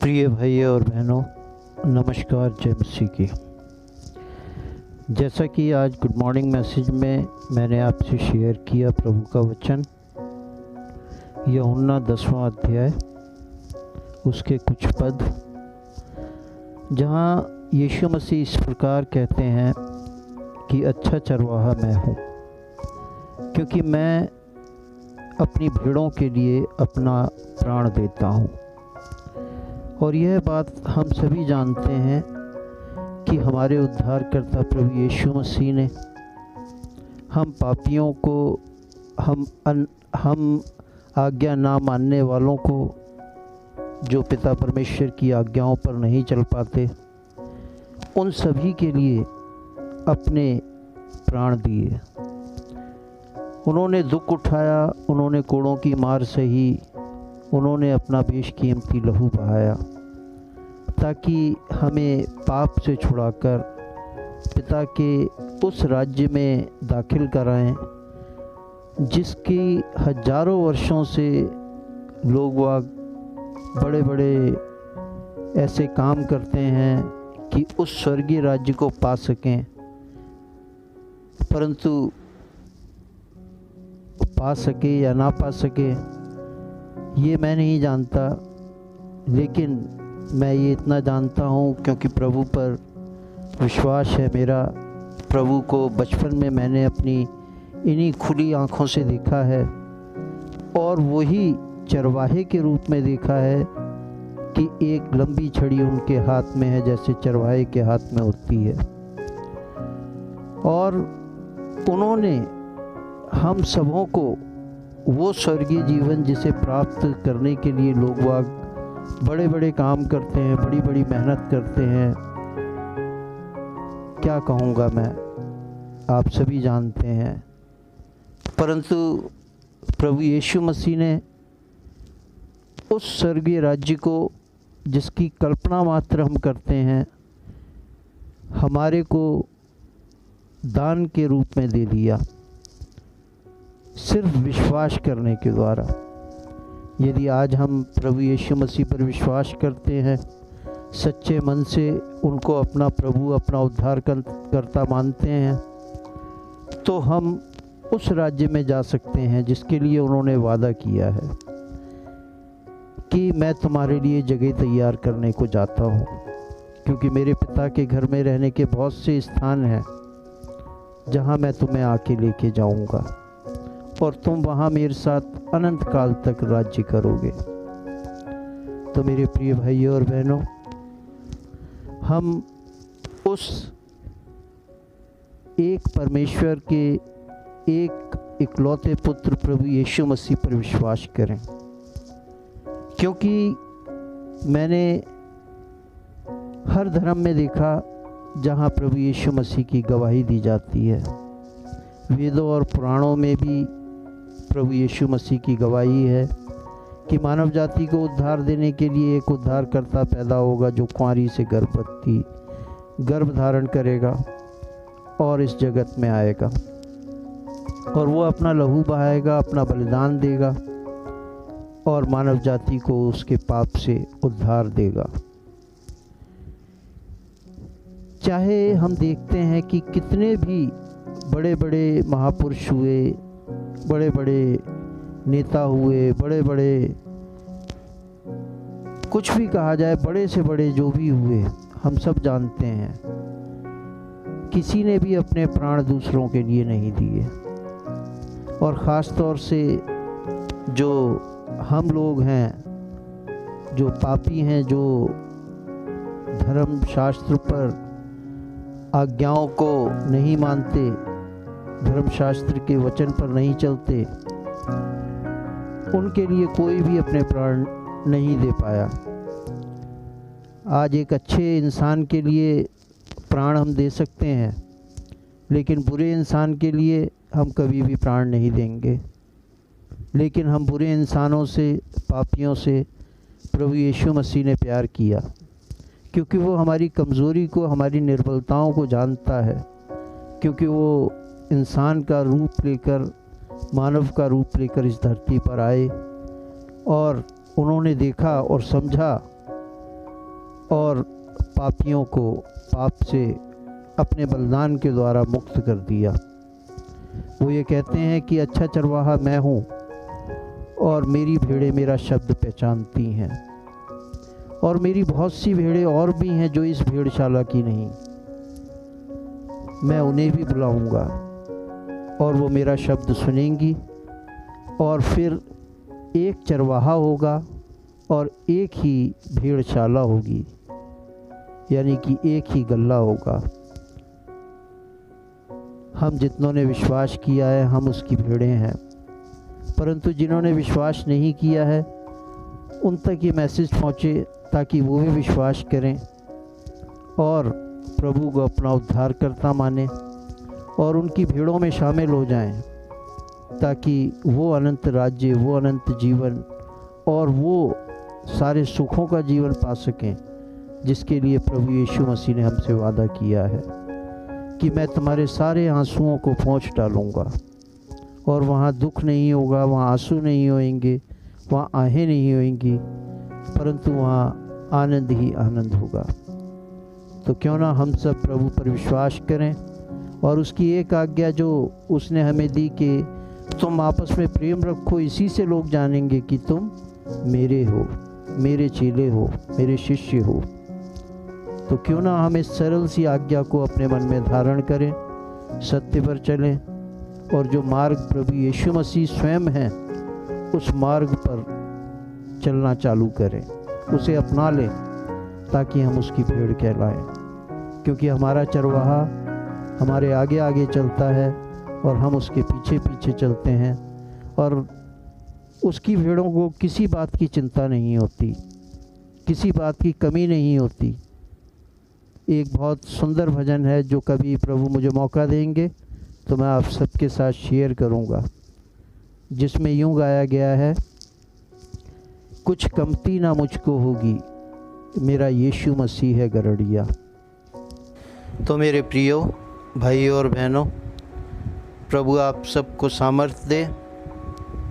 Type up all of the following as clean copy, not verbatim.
प्रिय भाइयों और बहनों, नमस्कार। जय मसीह की। जैसा कि आज गुड मॉर्निंग मैसेज में मैंने आपसे शेयर किया प्रभु का वचन, यूहन्ना 10वां अध्याय उसके कुछ पद, जहाँ यीशु मसीह इस प्रकार कहते हैं कि अच्छा चरवाहा मैं हूँ, क्योंकि मैं अपनी भेड़ों के लिए अपना प्राण देता हूँ। और यह बात हम सभी जानते हैं कि हमारे उद्धारकर्ता प्रभु यीशु मसीह ने हम पापियों को, हम आज्ञा ना मानने वालों को, जो पिता परमेश्वर की आज्ञाओं पर नहीं चल पाते, उन सभी के लिए अपने प्राण दिए। उन्होंने दुख उठाया, उन्होंने कोड़ों की मार सही, उन्होंने अपना बेशकीमती लहू बहाया, ताकि हमें पाप से छुड़ाकर पिता के उस राज्य में दाखिल कराएं, जिसकी हजारों वर्षों से लोग बड़े बड़े ऐसे काम करते हैं कि उस स्वर्गीय राज्य को पा सकें, परंतु पा सके या ना पा सके ये मैं नहीं जानता, लेकिन मैं ये इतना जानता हूँ क्योंकि प्रभु पर विश्वास है मेरा। प्रभु को बचपन में मैंने अपनी इन्हीं खुली आँखों से देखा है और वही चरवाहे के रूप में देखा है कि एक लंबी छड़ी उनके हाथ में है, जैसे चरवाहे के हाथ में होती है। और उन्होंने हम सबों को वो स्वर्गीय जीवन जिसे प्राप्त करने के लिए लोग बड़े बड़े काम करते हैं, बड़ी बड़ी मेहनत करते हैं, क्या कहूँगा मैं, आप सभी जानते हैं। परंतु प्रभु यीशु मसीह ने उस स्वर्गीय राज्य को, जिसकी कल्पना मात्र हम करते हैं, हमारे को दान के रूप में दे दिया, सिर्फ विश्वास करने के द्वारा। यदि आज हम प्रभु यीशु मसीह पर विश्वास करते हैं, सच्चे मन से उनको अपना प्रभु, अपना उद्धारकर्ता मानते हैं, तो हम उस राज्य में जा सकते हैं जिसके लिए उन्होंने वादा किया है कि मैं तुम्हारे लिए जगह तैयार करने को जाता हूँ, क्योंकि मेरे पिता के घर में रहने के बहुत से स्थान हैं जहाँ मैं तुम्हें आके लेके जाऊँगा और तुम वहाँ मेरे साथ अनंत काल तक राज्य करोगे। तो मेरे प्रिय भाइयों और बहनों, हम उस एक परमेश्वर के एक इकलौते पुत्र प्रभु यीशु मसीह पर विश्वास करें, क्योंकि मैंने हर धर्म में देखा जहाँ प्रभु यीशु मसीह की गवाही दी जाती है, वेदों और पुराणों में भी प्रभु यीशु मसीह की गवाही है कि मानव जाति को उद्धार देने के लिए एक उद्धारकर्ता पैदा होगा, जो कुंवारी से गर्भ धारण करेगा और इस जगत में आएगा, और वो अपना लहू बहाएगा, अपना बलिदान देगा और मानव जाति को उसके पाप से उद्धार देगा। चाहे हम देखते हैं कि कितने भी बड़े बड़े महापुरुष हुए, बड़े बड़े नेता हुए, बड़े बड़े कुछ भी कहा जाए, बड़े से बड़े जो भी हुए, हम सब जानते हैं किसी ने भी अपने प्राण दूसरों के लिए नहीं दिए। और ख़ास तौर से जो हम लोग हैं, जो पापी हैं, जो धर्म शास्त्र पर आज्ञाओं को नहीं मानते, धर्मशास्त्र के वचन पर नहीं चलते, उनके लिए कोई भी अपने प्राण नहीं दे पाया। आज एक अच्छे इंसान के लिए प्राण हम दे सकते हैं, लेकिन बुरे इंसान के लिए हम कभी भी प्राण नहीं देंगे। लेकिन हम बुरे इंसानों से, पापियों से प्रभु यीशु मसीह ने प्यार किया, क्योंकि वो हमारी कमज़ोरी को, हमारी निर्बलताओं को जानता है, क्योंकि वो इंसान का रूप लेकर, मानव का रूप लेकर इस धरती पर आए और उन्होंने देखा और समझा और पापियों को पाप से अपने बलिदान के द्वारा मुक्त कर दिया। वो ये कहते हैं कि अच्छा चरवाहा मैं हूँ और मेरी भेड़ें मेरा शब्द पहचानती हैं, और मेरी बहुत सी भेड़ें और भी हैं जो इस भेड़शाला की नहीं। मैं उन्हें भी बुलाऊंगा और वो मेरा शब्द सुनेंगी, और फिर एक चरवाहा होगा और एक ही भेड़शाला होगी, यानी कि एक ही गल्ला होगा। हम जितनों ने विश्वास किया है हम उसकी भेड़ें हैं, परंतु जिन्होंने विश्वास नहीं किया है उन तक ये मैसेज पहुँचे ताकि वो भी विश्वास करें और प्रभु को अपना उद्धारकर्ता माने और उनकी भीड़ों में शामिल हो जाएं, ताकि वो अनंत राज्य, वो अनंत जीवन और वो सारे सुखों का जीवन पा सकें जिसके लिए प्रभु यीशु मसीह ने हमसे वादा किया है कि मैं तुम्हारे सारे आंसुओं को पोंछ डालूँगा, और वहाँ दुख नहीं होगा, वहाँ आंसू नहीं होएंगे, वहाँ आहें नहीं होएंगी, परंतु वहाँ आनंद ही आनंद होगा। तो क्यों ना हम सब प्रभु पर विश्वास करें और उसकी एक आज्ञा जो उसने हमें दी कि तुम आपस में प्रेम रखो, इसी से लोग जानेंगे कि तुम मेरे हो, मेरे चेले हो, मेरे शिष्य हो। तो क्यों ना हम इस सरल सी आज्ञा को अपने मन में धारण करें, सत्य पर चलें और जो मार्ग प्रभु यीशु मसीह स्वयं हैं उस मार्ग पर चलना चालू करें, उसे अपना लें ताकि हम उसकी भेड़ कहलाएं। क्योंकि हमारा चरवाहा हमारे आगे आगे चलता है और हम उसके पीछे पीछे चलते हैं, और उसकी भेड़ों को किसी बात की चिंता नहीं होती, किसी बात की कमी नहीं होती। एक बहुत सुंदर भजन है जो कभी प्रभु मुझे मौका देंगे तो मैं आप सबके साथ शेयर करूंगा, जिसमें यूं गाया गया है, कुछ कमती ना मुझको होगी, मेरा यीशु मसीह है गरड़िया। तो मेरे प्रियो भाइयों और बहनों, प्रभु आप सबको सामर्थ्य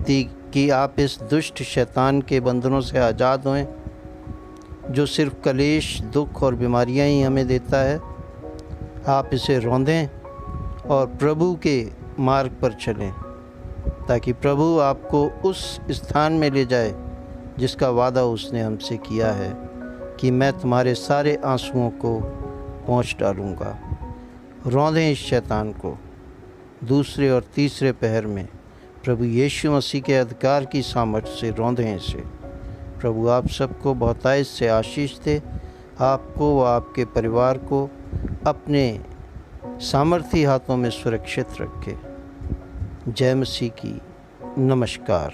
दे कि आप इस दुष्ट शैतान के बंधनों से आज़ाद होएं, जो सिर्फ कलेश, दुख और बीमारियां ही हमें देता है। आप इसे रौंदें और प्रभु के मार्ग पर चलें, ताकि प्रभु आपको उस स्थान में ले जाए जिसका वादा उसने हमसे किया है कि मैं तुम्हारे सारे आंसुओं को पोंछ डालूँगा। रौंदें इस शैतान को। दूसरे और तीसरे पहर में प्रभु यीशु मसीह के अधिकार की सामर्थ्य से रौंदें इसे। प्रभु आप सबको बहुतायत से आशीष दे, आपको व आपके परिवार को अपने सामर्थी हाथों में सुरक्षित रखे। जय मसीह की। नमस्कार।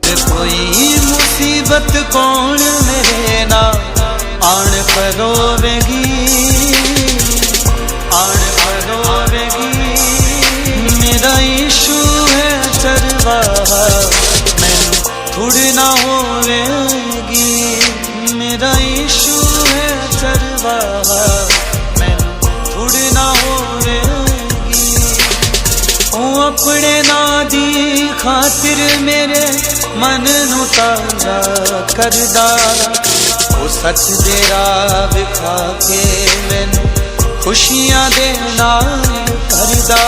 कोई मुसीबत कौन मेरे ना आन परोवेगी, आन परोवेगी। मेरा यीशु है चरवाहा, मैं थोड़ी ना होवेगी। मेरा यीशु है चरवाहा, मैं थोड़ी ना होवेगी। ओ अपने नादी खातिर मेरे मन नू ताजा करदा, ओ सच दे राह विखा के मैनू खुशियां दे नाल भरदा।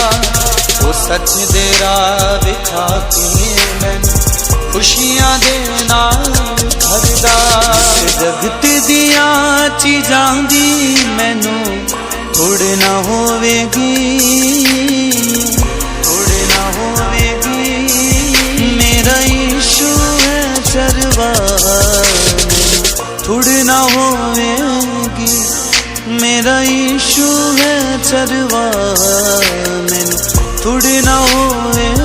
ओ सच दे राह विखा के मैनू खुशियां दे नाल भरदा। जगत दियां चीजां दी मैनू थोड़ ना होवेगी, थोड़ ना होवेगी। मेरा यीशु है चरवाहा, थोड़ ना होवेगी। मेरा यीशु है चरवाहा, थोड़ ना होवेगी।